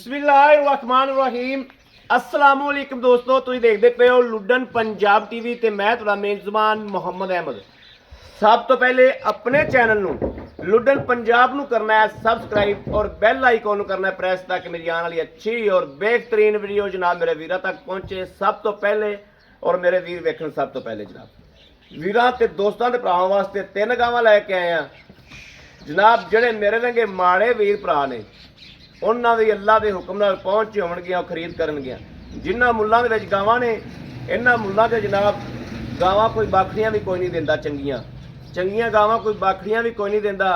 बिस्मिल्लाहिर्रहमानिर्रहीम अस्सलाम वालेकुम दोस्तों, तुम देखते पे हो लुडन पंजाब टीवी ते मैं तुहाडा मेज़बान मोहम्मद अहमद। सब तो पहले अपने चैनल नू लुडन पंजाब नू करना है सबसक्राइब और बेल आइकॉन करना है प्रेस ताकि मेरी आने वाली अच्छी और बेहतरीन वीडियो जनाब मेरे वीर तक पहुँचे सब तो पहले और मेरे वीर वेखण सब तो पहले। जनाब वीरां ते दोस्तां ते भरावां वास्ते 3 गावां लैके आए हैं जनाब, जेड़े मेरे रंगे माड़े वीर भरा ने उन्होंने भी अल्लाह के हुक्म नाल पहुँच होणगियां खरीद करनगियां। जिन्हां मुल्लां दे विच गावां ने इन्हां मुल्लां ते जनाब गावां कोई बाखड़ियां भी कोई नहीं दिंदा, चंगियां गावां कोई बाखड़ियां भी कोई नहीं दिंदा।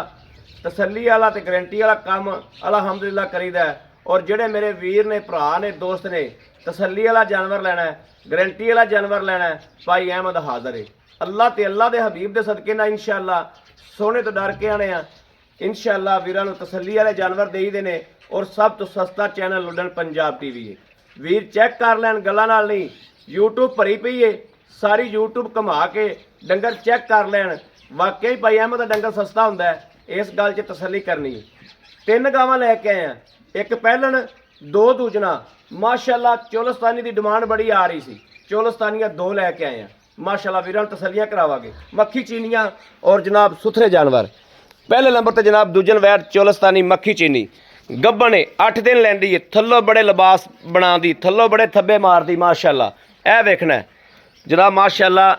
तसल्ली वाला ते गारंटी वाला काम अलहमदुलिल्लाह करीदा है। और जेड़े मेरे वीर ने भरा ने दोस्त ने तसल्ली वाला जानवर लेना है, गारंटी वाला जानवर लेना है, भाई अहमद हाज़र है। अल्लाह ते अल्लाह दे हबीब दे सदके नाल इंशाअल्लाह सोने तो डर के आने इंशाअल्लाह वीरां नूं तसल्ली वाले जानवर देई दे ने। और सब तो सस्ता चैनल लुडन पंजाब टीवी है। वीर चैक कर लैन, गल्लां नाल नहीं। यूट्यूब भरी पई है, सारी यूट्यूब घुमा के डंगर चैक कर लैन। वाकई भाई अहमद दा डंगर सस्ता हुंदा है, इस गल 'च तसल्ली करनी है। 3 गावां लैके आए हैं, एक पहलन 2 दूजना। माशाअल्लाह चोलस्तानी की डिमांड बड़ी आ रही सी, चोलस्तानियां 2 लैके आए हैं। माशाअल्लाह वीरां तसल्लियां करावांगे। मक्खी चीनियां और जनाब सुथरे जानवर। पहले नंबर पर जनाब दूजन वैर चोलस्तानी मक्खी चीनी गब्बन 8 दिन लैंदी है, थल्लों बड़े लिबास बनाती, थल्लों बड़े थब्बे मारती। माशाअल्लाह यह वेखना है जनाब, माशाअल्लाह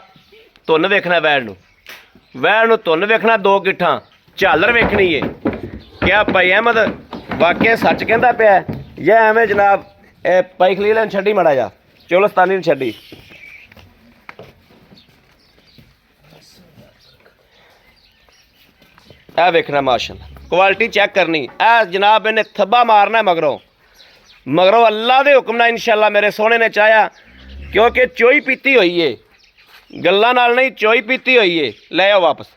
धुन वेखना वैर नूं धुन वेखना, 2 गिट्ठां झालर वेखनी है। क्या भाई अहमद वाकई सच कहता पिया या एवें जनाब पाई खलील छड्डी माड़ा जा चोलस्तानी छड्डी। यह वेखना माशाअल्लाह क्वालिटी चेक करनी। ए जनाब इन्हें थब्बा मारना है मगरों अल्लाह के हुक्म नाल इंशाअल्लाह मेरे सोने ने चाहया, क्योंकि चोई पीती हुई है, गल्लां नाल नहीं, चोई पीती हुई है। ले आओ वापस,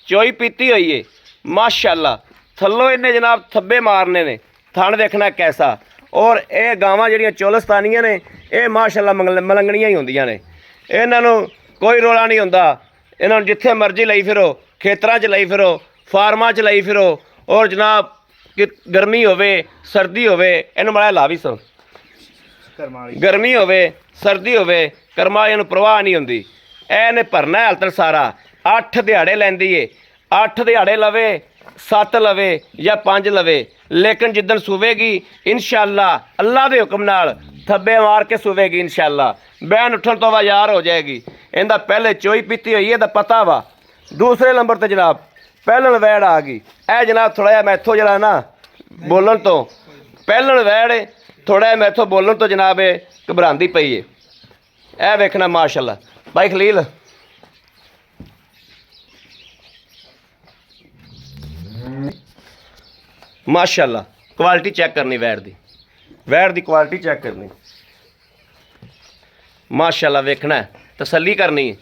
चोई पीती हुई है माशाअल्लाह। थल्लों इन्हें जनाब थब्बे मारने ने, थण देखना कैसा। और ये गावां जिहड़ियां चोलस्तानियां ने ये माशाअल्लाह मलंगणियां ही होंदियां ने, इन्हां नूं कोई रौला नहीं हुंदा। इन्हां नूं जिथे मर्जी लई फिरो, खेतरां 'च लई फिरो, फार्मां 'च लई फिरो। और जनाब कि गर्मी होवे सर्दी होवे, इन्हूं माड़ा ला भी सो, गर्मी होवे सर्दी होवे कर्मा वाली नूं परवाह नहीं हुंदी। इहने भरना है हलतर सारा। 8 दिहाड़े लैंदी है, 8 दिहाड़े लवे, 7 लवे या 5 लवे, लेकिन जिद्दन सुवेगी इंशाअल्लाह अल्लाह के हुक्म नाल थब्बे मार के सुवेगी इंशाअल्लाह। बैन उठन तो वाजार हो जाएगी। इहदा पहले चोई पीती हुई है दा पता वा। दूसरे नंबर पर जनाब पहलन वैड़ आ गई। ए जनाब थोड़ा जिहा मैथों जरा ना बोलन तो पहलन वैड़ थोड़ा जिहा मैथों बोलन तो जनाब घबरांदी पई है। ए वेखना माशाअल्लाह भाई खलील माशाअल्लाह क्वालिटी चेक करनी, वैड़ दी क्वालिटी चेक करनी माशाअल्लाह। वेखना है तसल्ली करनी है,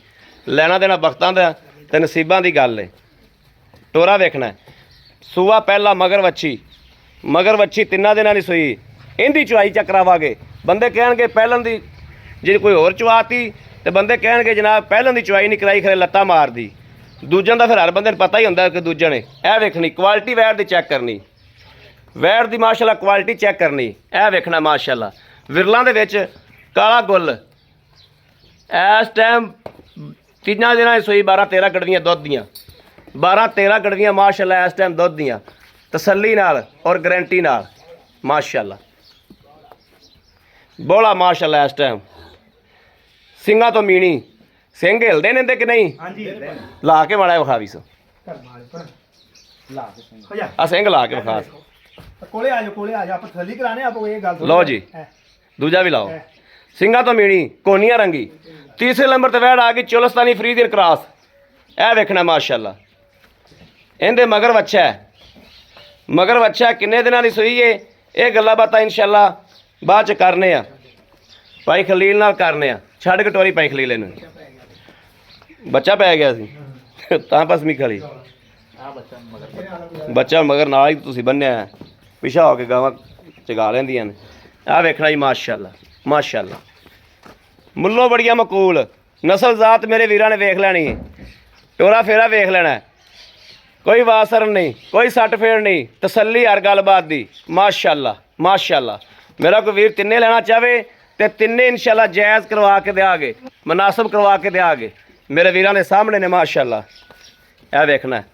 लैना देना वक्तां दा ते नसीबां दी गल है। टोरा वेखना है, सूआ पहला मगर वच्छी 3 दिनां दी सूई, इहदी चुआई चकरावांगे। बंदे कहणगे पहलन दी जे कोई होर चुआती तो बंदे कहणगे जनाब पहलन दी चुआई नहीं कराई, खरे लत्तां मार दी। दूजन दा फिर हर बंदे पता ही हुंदा कि दूजन है। यह वेखनी क्वालिटी वैड़ दी चेक करनी, वैड़ दी माशाअल्लाह क्वालिटी चेक करनी। यह वेखना माशाअल्लाह विरलां दे विच काला गुल इस टाइम 3 दिनां दी सूई 12-13 गड़वियां दुध दियां, 12-13 गड़वियां माशाअल्लाह इस टाइम दुध दियां तसल्ली नाल और गारंटी नाल माशाअल्लाह। बोला माशाअल्लाह इस टाइम सिंगा तो मीणी सिंह हिलदे ने कि नहीं? ला के माड़ा विखा भी सो आ सिंह ला के विखा। लो जी दूजा भी लाओ, सिंगा तो मीणी कोनिया रंगी। तीसरे नंबर पर वैड़ आ गई चोलस्तानी फरीदियन क्रॉस। यह वेखना माशाअल्लाह इहदे मगर वच्छा किन्ने दिनां दी सूई है। ये गल्लां बातां इंशाअल्लाह बाद च करने आ, भाई खलील नाल करने आ। छड्ड कटोरी पाई खलील इहनूं, बच्चा पै गया सी तां भस्मी खली बच्चा मगर नाल ही तुसीं बन्निया है, पिछा हो के गावां चगा लैंदियां ने। आ वेखना जी माशाअल्लाह मुल्लों बड़ियां मकूल नस्ल जात मेरे वीरां ने वेख लैनी है। टोरा फेरा वेख लेना है, कोई वासर नहीं, कोई सट फेड़ नहीं, तसल्ली हर गलबात दी माशाअल्लाह माशाअल्लाह। मेरा कोई वीर तिन्ने लेना चाहे तो तिन्ने इंशाल्लाह जायज़ करवा के देंगे, मुनासिब करवा के देंगे। मेरे वीरां दे सामने ने माशाल्लाह, यह देखना है।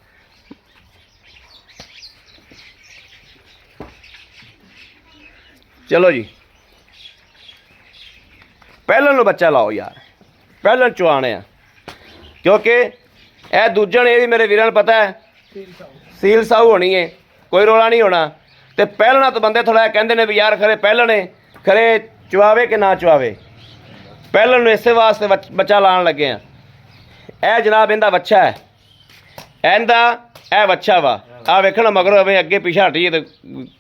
चलो जी, पहलन बच्चा लाओ यार, पहलन चुआने हैं, क्योंकि यह दूजन ये भी मेरे वीरां पता है सील साहू होनी है, कोई रोला नहीं होना। तो पहलना तो बंदे थोड़ा कहते हैं भी यार खरे पहलने खरे चुआवे कि ना चुआवे, पहलन इस वास्ते बच्चा लाने लगे हैं। यह जनाब इनका बच्चा है, इनका यह बच्चा वा आ वेखना मगरों अवें अगे पिछे हटीए तो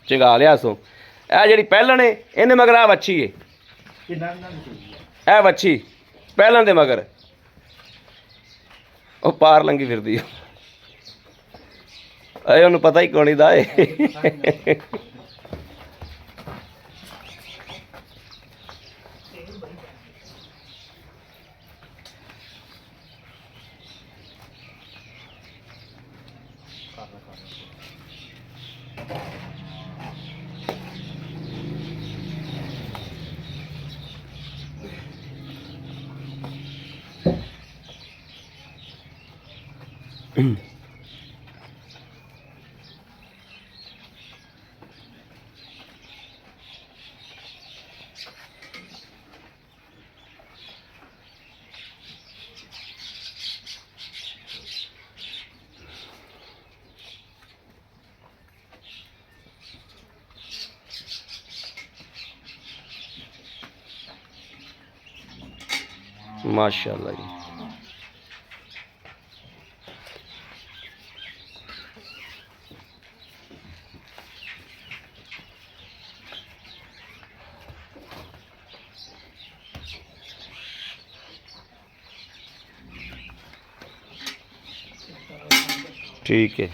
चंगा लिया सो। यह जी पहलन है इन्हें मगर आ बच्ची है, यह बच्ची पहलन दे मगर वो पार लंघी फिरदी अरे उन्हें पता ही कौन दा है। माशाल्लाह जी, ठीक है।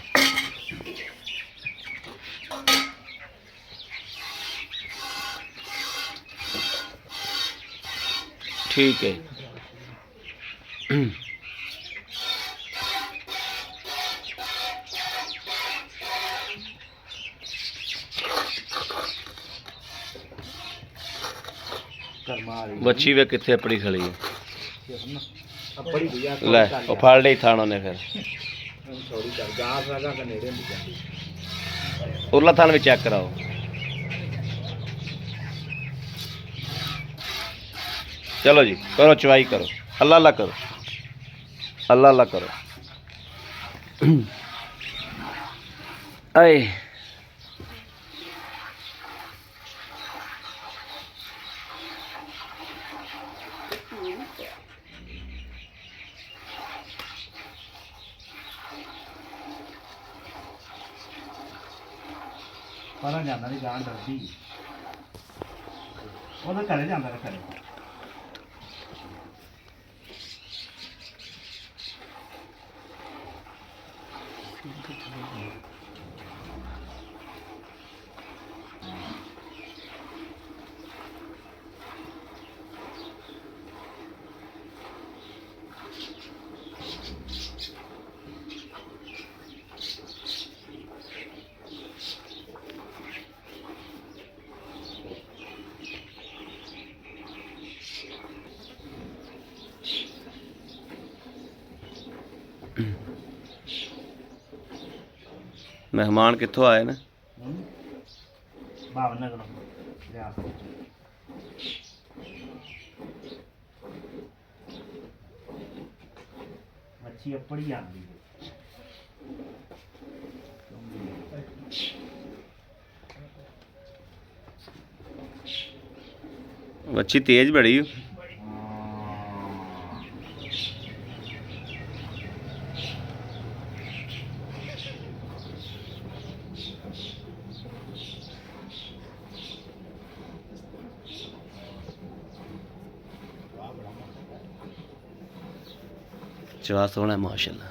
ठीक है बच्ची वे कितने अपनी खड़ी है, ले वो फड़ ली थान उन्हें फिर उरला थान भी चेक कराओ। चलो जी करो चवाई करो, अल्लाह अल्लाह करो, अल्लाह अल्लाह करो। आए पता जाना नहीं जान डरदी वो तो करे जाता है करे मेहमान कित्थों आए ने? भावनगर मच्छी अपड़ी आती मच्छी तेज बड़ी चवा सोना माशाल्लाह।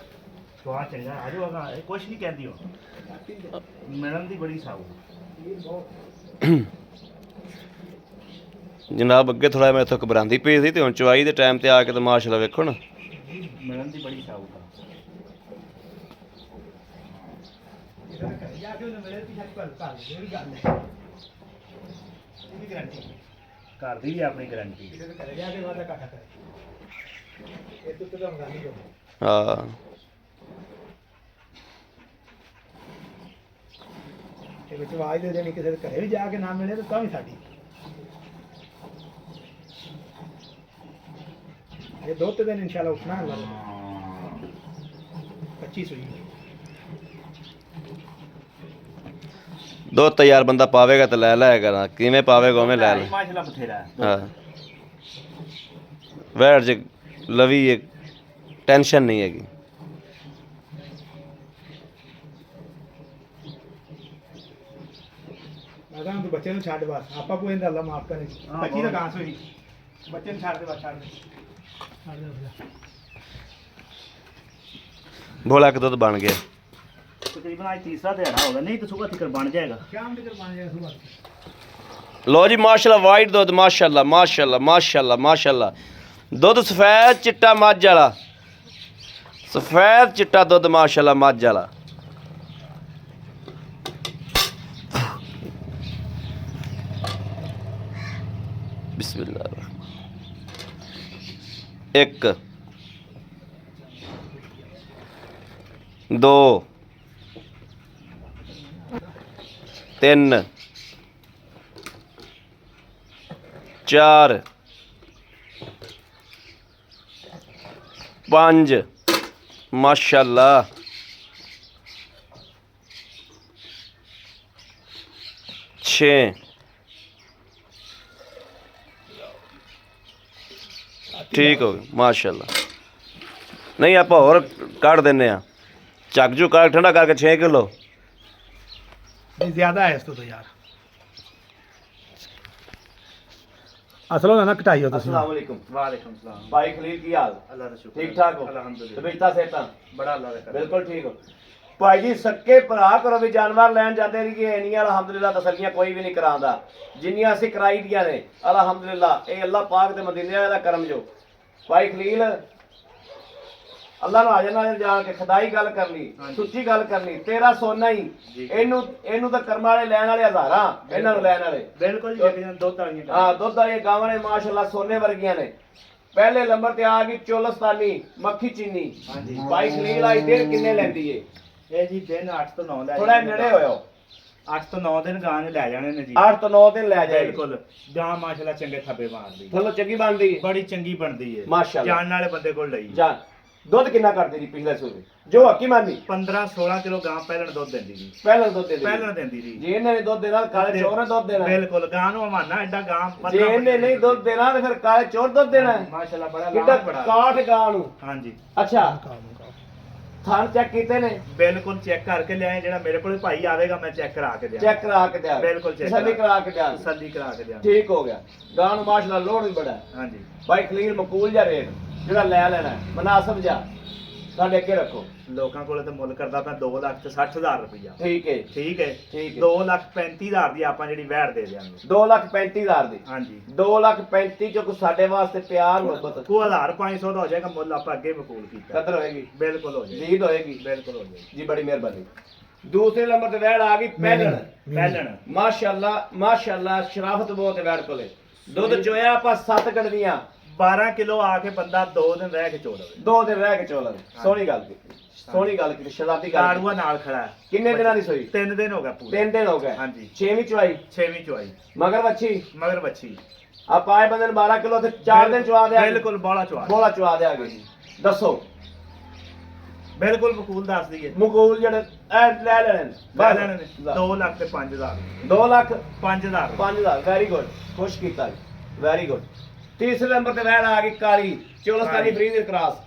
स्वाद चंगा आ जाओगा कुछ नहीं कहती हो मिलन दी बड़ी साऊ जनाब अगे थोड़ा मेरे तो घबरांदी पई सी ते हुण चवाई दे टाइम ते आके तो माशाल्लाह वेखो ना मिलन दी बड़ी साऊ ਦੀ ਗਾਰੰਟੀ ਘਰ ਦੀ ਵੀ ਆਪਣੀ ਗਾਰੰਟੀ ਕਿਸੇ ਦੇ ਘਰੇ ਜਾ ਕੇ ਵਾਦਾ ਘਾਟਾ ਕਰੇ ਇਹ ਤੋਂ ਤਾਂ ਹੁੰਦਾ ਨਹੀਂ ਹਾਂ ਇਹ ਵਿੱਚ ਆਵਾਜ਼ ਦੇ ਦੇਣੀ ਕਿਸੇ ਦੇ ਘਰੇ ਵੀ ਜਾ ਕੇ ਨਾ ਮਿਲੇ ਤਾਂ ਵੀ ਸਾਡੀ ਇਹ ਦੋ ਤੇ ਦਿਨ ਇਨਸ਼ਾਅੱਲਾ ਉੱਠਣਾ ਹੈ 25 ਸੂਈ ਦੁੱਧ ਤਾਂ ਯਾਰ ਬੰਦਾ ਪਾਵੇਗਾ ਤਾਂ ਲੈ ਲਿਆ ਕਰਾਂ ਕਿਵੇਂ ਪਾਵੇਗਾ ਉਵੇਂ ਲੈ ਲੈ ਮਾਸ਼ਾਅੱਲਾ ਬਥੇਰਾ ਹੈ ਹਾਂ ਵੈੜ ਚ ਲਵੀ ਇੱਕ ਟੈਨਸ਼ਨ ਨਹੀਂ ਹੈਗੀ ਮੈਂ ਤਾਂ ਬੱਚੇ ਨੂੰ ਛੱਡ ਬਸ ਆਪਾਂ ਕੋਈ ਇਹਦਾ ਅੱਲਾ ਮਾਫ ਕਰੇ ਬੱਚੀ ਦਾ ਕਾਂਸ ਹੋਈ ਬੱਚੇ ਨੂੰ ਛੱਡ ਦੇ ਬਸ ਛੱਡ ਦੇ भोला का दूध बन गया तकरीबन आज तीसरा दिहाड़ा होगा नहीं तो सुबह तक बन जाएगा शाम तक बन जाएगा सुबह लो जी माशाल्लाह वाइट दूध माशाल्लाह माशाल्लाह माशाल्लाह माशाल्लाह दूध सफेद चिट्टा मझ वाला सफेद चिट्टा दूध माशाल्लाह मझ वाला बिस्मिल्लाह एक दो तीन चार पांच माशाल्लाह छे ठीक हो गया माशाल्लाह नहीं आप और काट देने ਚੱਕ ਜੂ ਕਰ ਠੰਡਾ ਕਰਕੇ 6 ਕਿਲੋ नहीं ज्यादा है इसको तो यार असलो ना कटाई हो तो अस्सलाम वालेकुम वालेकुम सलाम भाई खलील की हाल अल्लाह का शुक्र ठीक ठाक हो अल्हम्दुलिल्लाह ਤਬੀਅਤਾਂ ਸਿਹਤਾਂ बड़ा अल्लाह का ਬਿਲਕੁਲ ਠੀਕ ਹੋ ਭਾਈ ਜੀ ਸੱਕੇ ਭਰਾ ਕਰੋ ਵੀ ਜਾਨਵਰ ਲੈਣ ਜਾਂਦੇ ਰਹੀਏ ਇੰਨੀਆਂ ਅਲਹਮਦੁਲਿਲਾ ਤਸੱਲੀਆਂ ਕੋਈ ਵੀ ਨਹੀਂ ਕਰਾਉਂਦਾ ਜਿੰਨੀਆਂ ਅਸੀਂ ਕਰਾਈ ਦੀਆਂ ਨੇ ਅਲਹਮਦੁਲਿਲਾ ਇਹ ਅੱਲਾਹ ਪਾਕ ਦੇ ਮਦੀਨੇ ਵਾਲਾ ਕਰਮ ਜੋ ਭਾਈ ਖਲੀਲ ਅੱਲਾਹ ਨੂੰ ਹਾਜ਼ਰ ਨਾਜ਼ਰ ਜਾਣ ਕੇ ਖੁਦਾਈ ਗੱਲ ਕਰਨੀ ਸੁੱਚੀ ਗੱਲ ਕਰਨੀ ਤੇਰਾ ਸੋਨਾ ਹੀ ਇਹਨੂੰ ਤਾਂ ਕਰਮ ਵਾਲੇ ਲੈਣ ਵਾਲੇ ਹਜ਼ਾਰਾਂ ਇਹਨਾਂ ਨੂੰ ਲੈਣ ਵਾਲੇ ਬਿਲਕੁਲ ਜੀ ਦੁੱਧ ਵਾਲੀਆਂ ਹਾਂ ਦੁੱਧ ਵਾਲੀਆਂ ਗਾਵਾਂ ਨੇ ਮਾਸ਼ਾਅੱਲਾ ਸੋਨੇ ਵਰਗੀਆਂ ਨੇ ਪਹਿਲੇ ਨੰਬਰ ਤੇ ਆ ਗਈ ਚੋਲਸਤਾਨੀ ਮੱਖੀ ਚੀਨੀ ਹਾਂਜੀ ਭਾਈ ਖਲੀਲ ਆਈ ਦਿਨ ਕਿੰਨੇ ਲੈਂਦੀ ਏ ਇਹ ਜੀ ਦਿਨ 8 ਤੋਂ 9 ਦਾ ਥੋੜਾ ਨੇੜੇ ਹੋਇਓ 8 ਤੋਂ 9 ਦਿਨ ਗਾਂ ਨੇ ਲੈ ਜਾਣੇ ਨੇ ਜੀ 8 ਤੋਂ 9 ਦਿਨ ਲੈ ਜਾਏ ਬਿਲਕੁਲ ਗਾਂ ਮਾਸ਼ਾਅੱਲਾ ਚੰਗੇ ਥੱਬੇ ਮਾਰਦੀ ਥੱਲੋਂ ਚੰਗੀ ਬਣਦੀ ਏ ਬੜੀ ਚੰਗੀ ਬਣਦੀ ਹੈ ਮਾਸ਼ਾਅੱਲਾ ਜਾਣ ਵਾਲੇ ਬੰਦੇ ਕੋਲ ਲਈ ਜਾਨ ਦੁੱਧ ਕਿੰਨਾ ਕਰਦੀ ਜੀ ਪਿਛਲੇ ਸੂਬੇ ਜੋ ਹੱਕੀ ਮਾਨੀ 15 16 ਕਿਲੋ ਗਾਂ ਪਹਿਲਣ ਦੁੱਧ ਦਿੰਦੀ ਜੀ ਪਹਿਲਾਂ ਦੁੱਧ ਦੇ ਪਹਿਲਣ ਦਿੰਦੀ ਜੀ ਜੇ ਇਹਨੇ ਦੁੱਧ ਦੇਣਾ ਕਾਲੇ ਚੋਰ ਨੇ ਦੁੱਧ ਦੇਣਾ ਬਿਲਕੁਲ ਗਾਂ ਨੂੰ ਹਮਾਨਾ ਐਡਾ ਗਾਂ ਜੇ ਇਹਨੇ ਨਹੀਂ ਦੁੱਧ ਦੇਣਾ ਤੇ ਫਿਰ ਕਾਲੇ ਚੋਰ ਦੁੱਧ ਦੇਣਾ ਮਾਸ਼ਾਅੱਲਾ ਬੜਾ ਕਿੱਡਾ ਲਾਭ ਬੜਾ ਕਾਠ ਗਾਂ ਨੂੰ ਹਾਂਜੀ ਅੱਛਾ ਥਾਨ ਚੈੱਕ ਕੀਤੇ ਨੇ ਬਿਲਕੁਲ ਚੈੱਕ ਕਰਕੇ ਲਿਆਏ ਜਿਹੜਾ ਮੇਰੇ ਕੋਲ ਭਾਈ ਆਵੇਗਾ ਮੈਂ ਚੈੱਕ ਕਰਾ ਕੇ ਦਿਆਂ ਚੈੱਕ ਕਰਾ ਕੇ ਦਿਆ ਬਿਲਕੁਲ check ਤਸੱਲੀ ਕਰਾ ਕੇ ਦਿਆ ਤਸੱਲੀ ਕਰਾ ਕੇ ਦਿਆਂ ਠੀਕ ਹੋ ਗਿਆ ਗਾਂ ਨੂੰ ਮਾਸ਼ਾਅੱਲਾ ਲੋੜ ਵੀ ਬੜਾ ਹੈ। ਹਾਂਜੀ ਭਾਈ ਖਲੀਲ ਮਕੂਲ ਜਾਂ ਰੇਟ ਜਿਹੜਾ ਲੈ ਲੈਣਾ ਹੈ, ਮਨਾਸਬ ਜਾ ਸਾਡੇ ਅੱਗੇ ਰੱਖੋ ਲੋਕਾਂ ਕੋਲ ਤੇ ਮੁੱਲ ਕਰਦਾ ਪਿਆ 2,60,000 ਰੁਪਇਆ ਠੀਕ ਹੈ ਠੀਕ ਹੈ ਠੀਕ ਹੈ 2,35,000 ਦੀ ਆਪਾਂ ਜਿਹੜੀ ਵੈੜ ਦੇ ਦਿਆਂਗੇ 2,35,000 ਦੀ ਹਾਂਜੀ 2,35,000 ਜੋ ਕੋ ਸਾਡੇ ਵਾਸਤੇ ਪਿਆਰ ਮੁਹੱਬਤ ਕੋ 1,500 ਦਾ ਹੋ ਜਾਏਗਾ ਮੁੱਲ ਆਪਾਂ ਅੱਗੇ ਵਕੂਲ ਕੀਤਾ ਕਦਰ ਹੋਏਗੀ ਬਿਲਕੁਲ ਹੋ ਜਾਏਗੀ ਜੀਦ ਹੋਏਗੀ ਬਿਲਕੁਲ ਹੋ ਜਾਏਗੀ ਜੀ ਬੜੀ ਮਿਹਰਬਾਨੀ ਦੂਸਰੇ ਨੰਬਰ ਤੇ ਵੈੜ ਆ ਗਈ ਪਹਿਲਣ ਪਹਿਲਣ ਮਾਸ਼ਾਅੱਲਾ ਮਾਸ਼ਾਅੱਲਾ ਸ਼ਰਾਫਤ ਬਹੁਤ ਹੈ ਵੈੜ ਕੋਲੇ ਦੁੱਧ ਚੋਇਆ ਆਪਾਂ 7 ਗਣਦੀਆਂ 12 ਕਿਲੋ ਆ ਕੇ ਬੰਦਾ 2 ਦਿਨ ਰਹਿ ਕੇ ਚੋ ਲਵੇ 2 ਦਿਨ ਰਹਿ ਕੇ ਚੋਲਣ ਸੋਹਣੀ ਗੱਲ ਕੀਤੀ ਸੋਹਣੀ ਗੱਲ ਕੀਤੀ ਸ਼ਰਾਬੀ ਗੱਲ ਕਾੜੂਆ ਨਾਲ ਖੜਾ ਹੈ ਕਿੰਨੇ ਦਿਨਾਂ ਦੀ ਸੋਈ 3 ਦਿਨ ਹੋ ਗਿਆ ਪੂਰੇ 3 ਦਿਨ ਹੋ ਗਏ ਹਾਂਜੀ 6ਵੀਂ ਚਵਾਈ 6ਵੀਂ ਚੁਆਈ ਮਗਰ ਵੱਛੀ ਮਗਰ ਬੱਚੀ ਆਪਾਂ ਆਏ ਬੰਦੇ ਨੂੰ 12 ਕਿਲੋ ਤੇ 4 ਦਿਨ ਚਵਾ ਦਿਆ ਬਿਲਕੁਲ ਬੋਲਾ ਚੁਆ ਬੋਲਾ ਚਵਾ ਦਿਆਗੇ ਦੱਸੋ ਬਿਲਕੁਲ ਵਕੂਲ ਦੱਸ ਦਈਏ ਮਕੂਲ ਜਿਹੜੇ ਇਹ ਲੈ ਲੈਣੇ ਨੇ। ਲੈ ਲੈਣੇ ਨੇ 2 ਲੱਖ ਤੇ 5,000 2 ਲੱਖ 5,000 5000 ਵੈਰੀ ਗੁੱਡ ਖੁਸ਼ ਕੀਤਾ ਜੀ ਵੈਰੀ ਗੁੱਡ ਤੀਸਰੇ ਨੰਬਰ ਤੇ ਵੈੜ ਆ ਗਈ ਕਾਲੀ 14 ਫਰੀਦ ਕਰਾਸ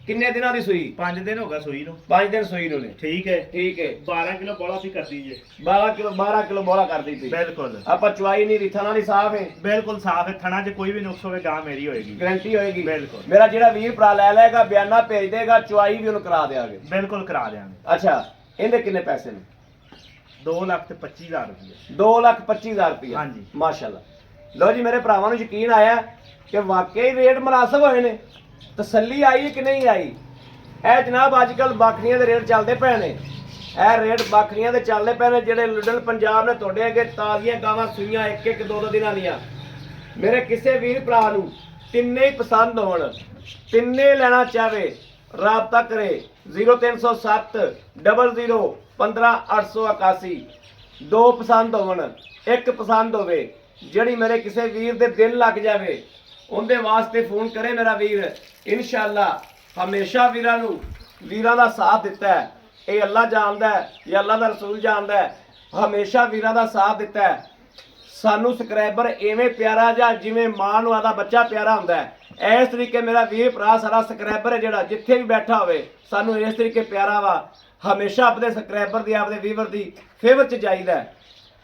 ਕਿੰਨੇ ਦਿਨਾਂ ਦੀ ਸੂਈ 5 ਦਿਨ ਹੋ ਗਿਆ ਸੂਈ ਨੂੰ 5 ਦਿਨ ਸੂਈ ਨੂੰ ਨੇ ਠੀਕ ਹੈ ਠੀਕ ਹੈ 12 ਕਿਲੋ ਬੋਲਾ ਵੀ ਕਰਦੀ ਜੇ 12 ਕਿਲੋ ਬੋਲਾ ਕਰਦੀ ਪਈ ਬਿਲਕੁਲ ਆਪਾਂ ਚੁਆਈ ਨਹੀਂ ਰਿਥਾਂ ਨਾਲ ਹੀ ਸਾਫ ਹੈ ਬਿਲਕੁਲ ਸਾਫ ਹੈ ਥਣਾ 'ਚ ਕੋਈ ਵੀ ਨੁਕਸ ਹੋਵੇ ਗਾਂ ਮੇਰੀ ਹੋਏਗੀ ਗਾਰੰਟੀ ਹੋਏਗੀ ਬਿਲਕੁਲ। ਮੇਰਾ ਜਿਹੜਾ ਵੀਰ ਭਰਾ ਲੈ ਲਏਗਾ ਬਿਆਨਾ ਭੇਜ ਦੇਗਾ ਚੁਆਈ ਵੀ ਉਹਨੂੰ ਕਰਾ ਦੇਾਂਗੇ ਬਿਲਕੁਲ ਕਰਾ ਦਿਆਂਗੇ ਅੱਛਾ ਇਹਦੇ ਕਿੰਨੇ ਪੈਸੇ ਨੇ 2 ਲੱਖ ਤੇ 25,000 ਰੁਪਏ 2,25,000 ਰੁਪਏ ਹਾਂਜੀ। ਮਾਸ਼ਾਅੱਲਾ ਲਓ ਜੀ ਮੇਰੇ ਭਰਾਵਾਂ ਨੂੰ ਯਕੀਨ ਆਇਆ ਕਿ ਵਾਕਈ ਰੇਟ ਮੁਨਾਸਬ ਹੋਏ ਨੇ ਤਸੱਲੀ ਆਈ ਕਿ ਨਹੀਂ ਆਈ ਇਹ ਜਨਾਬ ਅੱਜ ਕੱਲ ਬਾਕਰੀਆਂ ਦੇ ਰੇਟ ਚੱਲਦੇ ਪਏ ਨੇ ਇਹ ਰੇਟ ਬੱਕਰੀਆਂ ਦੇ ਚੱਲਦੇ ਪਏ ਨੇ ਜਿਹੜੇ ਲੁੱਡਨ ਪੰਜਾਬ ਨੇ ਤੁਹਾਡੇ ਅੱਗੇ ਤਾਜ਼ੀਆਂ ਗਾਵਾਂ ਸੂਈਆਂ ਇੱਕ ਇੱਕ ਦੋ ਦੋ ਦਿਨਾਂ ਦੀਆਂ। ਮੇਰੇ ਕਿਸੇ ਵੀਰ ਭਰਾ ਨੂੰ ਤਿੰਨੇ ਹੀ ਪਸੰਦ ਹੋਣ, ਤਿੰਨੇ ਲੈਣਾ ਚਾਹਵੇ ਰਾਬਤਾ ਕਰੇ 0307 00 15 881। ਦੋ ਪਸੰਦ ਹੋਣ, ਇੱਕ ਪਸੰਦ ਹੋਵੇ, ਜਿਹੜੀ ਮੇਰੇ ਕਿਸੇ ਵੀਰ ਦੇ ਦਿਲ ਲੱਗ ਜਾਵੇ ਉਹਦੇ ਵਾਸਤੇ ਫੋਨ ਕਰੇ ਮੇਰਾ ਵੀਰ। ਇਨਸ਼ਾਅੱਲਾ ਹਮੇਸ਼ਾ ਵੀਰਾਂ ਦਾ ਸਾਥ ਦਿੱਤਾ ਹੈ। ਇਹ ਅੱਲਾ ਜਾਣਦਾ ਹੈ, ਇਹ ਅੱਲਾ ਦਾ ਰਸੂਲ ਜਾਣਦਾ ਹੈ। ਹਮੇਸ਼ਾ ਵੀਰਾਂ ਦਾ ਸਾਥ ਦਿੱਤਾ ਹੈ। ਸਾਨੂੰ ਸਬਸਕ੍ਰਾਈਬਰ ਐਵੇਂ ਪਿਆਰਾ ਜਾਂ ਜਿਵੇਂ ਮਾਂ ਨੂੰ ਆਦਾ ਬੱਚਾ ਪਿਆਰਾ ਹੁੰਦਾ ਹੈ, ਇਸ ਤਰੀਕੇ ਮੇਰਾ ਵੀਰ ਭਰਾ ਸਾਰਾ ਸਬਸਕ੍ਰਾਈਬਰ ਹੈ ਜਿਹੜਾ ਜਿੱਥੇ ਵੀ ਬੈਠਾ ਹੋਵੇ ਸਾਨੂੰ ਇਸ ਤਰੀਕੇ ਪਿਆਰਾ ਵਾ। ਹਮੇਸ਼ਾ ਆਪਣੇ ਸਬਸਕ੍ਰਾਈਬਰ ਦੀ ਆਪਣੇ ਵੀਵਰ ਦੀ ਫੇਵਰ 'ਚ ਜਾਈਦਾ ਹੈ।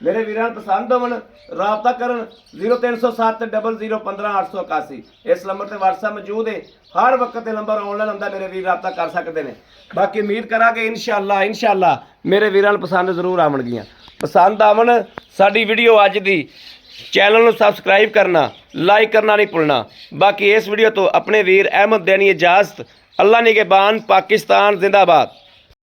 ਮੇਰੇ ਵੀਰਾਂ ਨੂੰ ਪਸੰਦ ਹੋਣ ਰਾਬਤਾ ਕਰਨ 0307 00 15 881। ਇਸ ਨੰਬਰ ਤੇ WhatsApp ਮੌਜੂਦ ਹੈ, ਹਰ ਵਕਤ ਇਹ ਨੰਬਰ ਆਨਲਾਈਨ ਹੁੰਦਾ, ਮੇਰੇ ਵੀਰ ਰਾਬਤਾ ਕਰ ਸਕਦੇ ਨੇ। ਬਾਕੀ ਉਮੀਦ ਕਰਾਂਗੇ ਇਨਸ਼ਾਅੱਲਾ ਮੇਰੇ ਵੀਰਾਂ ਨੂੰ ਪਸੰਦ ਜ਼ਰੂਰ ਆਵਣਗੀਆਂ। ਪਸੰਦ ਆਵਣ ਸਾਡੀ ਵੀਡੀਓ ਅੱਜ ਦੀ, ਚੈਨਲ ਨੂੰ ਸਬਸਕ੍ਰਾਈਬ ਕਰਨਾ, ਲਾਈਕ ਕਰਨਾ ਨਹੀਂ ਭੁੱਲਣਾ। ਬਾਕੀ ਇਸ ਵੀਡੀਓ ਤੋਂ ਆਪਣੇ ਵੀਰ ਅਹਿਮਦ ਦੇਣੀ ਇਜਾਜ਼ਤ। ਅੱਲਾ ਨਿਗਹਿਬਾਨ, ਪਾਕਿਸਤਾਨ ਜ਼ਿੰਦਾਬਾਦ।